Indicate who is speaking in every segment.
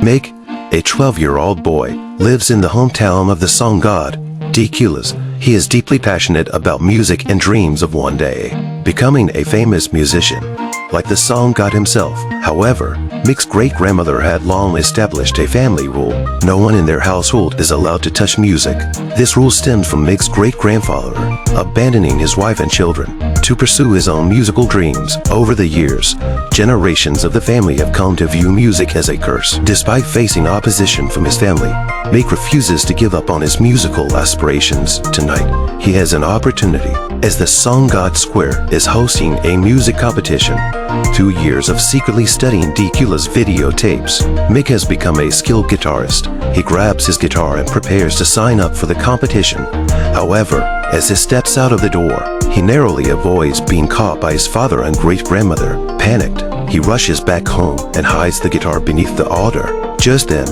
Speaker 1: Mick, a 12-year-old boy, lives in the hometown of the song god, Coco. He is deeply passionate about music and dreams of one day becoming a famous musician, like the song god himself. However, Mick's great-grandmother had long established a family rule. No one in their household is allowed to touch music. This rule stemmed from Mick's great-grandfather abandoning his wife and children to pursue his own musical dreams. Over the years, generations of the family have come to view music as a curse. Despite facing opposition from his family, Mick refuses to give up on his musical aspirations. Tonight, he has an opportunity, as the Song God Square is hosting a music competition. 2 years of secretly studying Coco's videotapes, Mick has become a skilled guitarist. He grabs his guitar and prepares to sign up for the competition. However, as he steps out of the door, he narrowly avoids being caught by his father and great-grandmother. Panicked, he rushes back home and hides the guitar beneath the altar. Just then,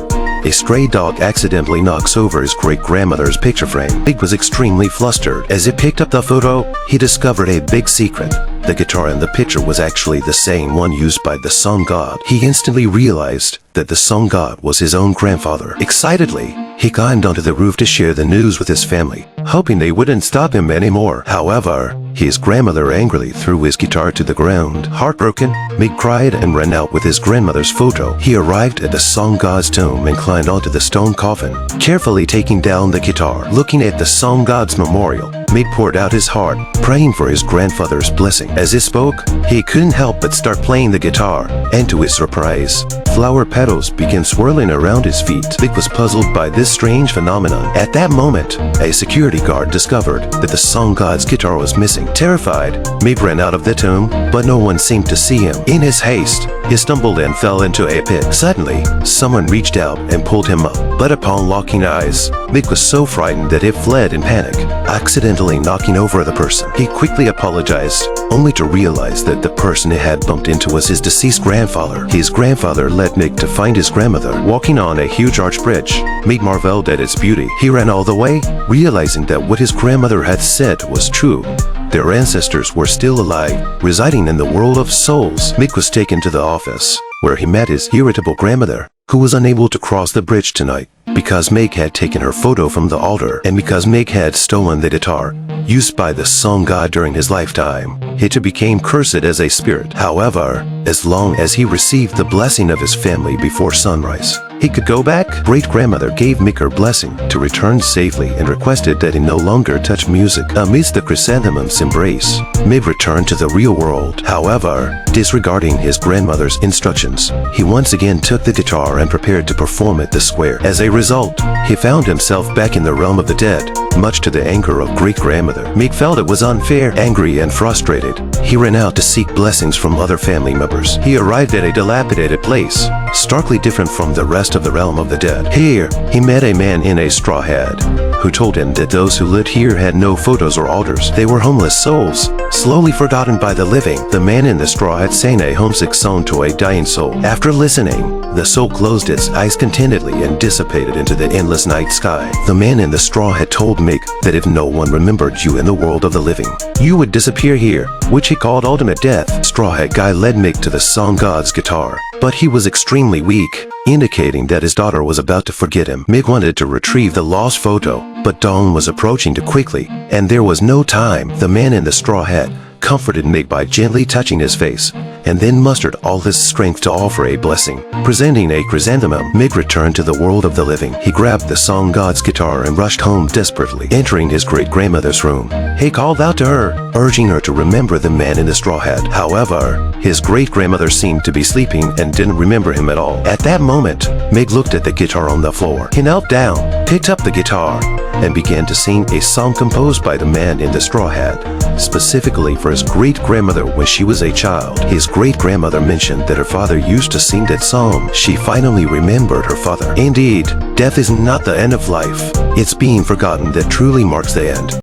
Speaker 1: a stray dog accidentally knocks over his great-grandmother's picture frame. Mick was extremely flustered. As he picked up the photo, he discovered a big secret. The guitar in the picture was actually the same one used by the song god. He instantly realized that the song god was his own grandfather. Excitedly, he climbed onto the roof to share the news with his family, hoping they wouldn't stop him anymore. However, his grandmother angrily threw his guitar to the ground. Heartbroken, Mick cried and ran out with his grandmother's photo. He arrived at the song god's tomb and climbed onto the stone coffin, carefully taking down the guitar. Looking at the song god's memorial, Mick poured out his heart, praying for his grandfather's blessing. As he spoke, he couldn't help but start playing the guitar, and to his surprise, flower petals began swirling around his feet. Mick was puzzled by this strange phenomenon. At that moment, a security guard discovered that the song god's guitar was missing. Terrified, Mick ran out of the tomb, but no one seemed to see him. In his haste, he stumbled and fell into a pit. Suddenly, someone reached out and pulled him up, but upon locking eyes, Mick was so frightened that he fled in panic, accidentally knocking over the person. He quickly apologized, only to realize that the person he had bumped into was his deceased grandfather. His grandfather led Mick to find his grandmother walking on a huge arch bridge. Mick marveled at its beauty. He ran all the way, realizing that what his grandmother had said was true. Their ancestors were still alive, residing in the world of souls. Mick was taken to the office, where he met his irritable grandmother, who was unable to cross the bridge tonight because Mick had taken her photo from the altar, and because Mick had stolen the guitar used by the song god during his lifetime. He too became cursed as a spirit. However, as long as he received the blessing of his family before sunrise, he could go back. Great-grandmother gave Mick her blessing to return safely and requested that he no longer touch music. Amidst the chrysanthemum's embrace, Mick returned to the real world. However, disregarding his grandmother's instructions, he once again took the guitar and prepared to perform at the square. As a result, he found himself back in the realm of the dead, much to the anger of great-grandmother. Mick felt it was unfair. Angry and frustrated, he ran out to seek blessings from other family members. He arrived at a dilapidated place, starkly different from the rest of the realm of the dead. Here, he met a man in a straw hat, who told him that those who lived here had no photos or altars. They were homeless souls, slowly forgotten by the living. The man in the straw hat sang a homesick song to a dying soul. After listening, the soul closed its eyes contentedly and dissipated into the endless night sky. The man in the straw had told Mick that if no one remembered you in the world of the living, you would disappear here, which he called ultimate death. Straw hat guy led Mick to the song god's guitar, but he was extremely weak, indicating that his daughter was about to forget him. Mick wanted to retrieve the lost photo, but dawn was approaching too quickly, and there was no time. The man in the straw hat comforted Mick by gently touching his face, and then mustered all his strength to offer a blessing. Presenting a chrysanthemum, Mick returned to the world of the living. He grabbed the song god's guitar and rushed home desperately. Entering his great-grandmother's room, he called out to her, urging her to remember the man in the straw hat. However, his great-grandmother seemed to be sleeping and didn't remember him at all. At that moment, Mick looked at the guitar on the floor. He knelt down, picked up the guitar, and began to sing a song composed by the man in the straw hat, specifically for his great-grandmother when she was a child. His great-grandmother mentioned that her father used to sing that song. She finally remembered her father. Indeed, death is not the end of life. It's being forgotten that truly marks the end.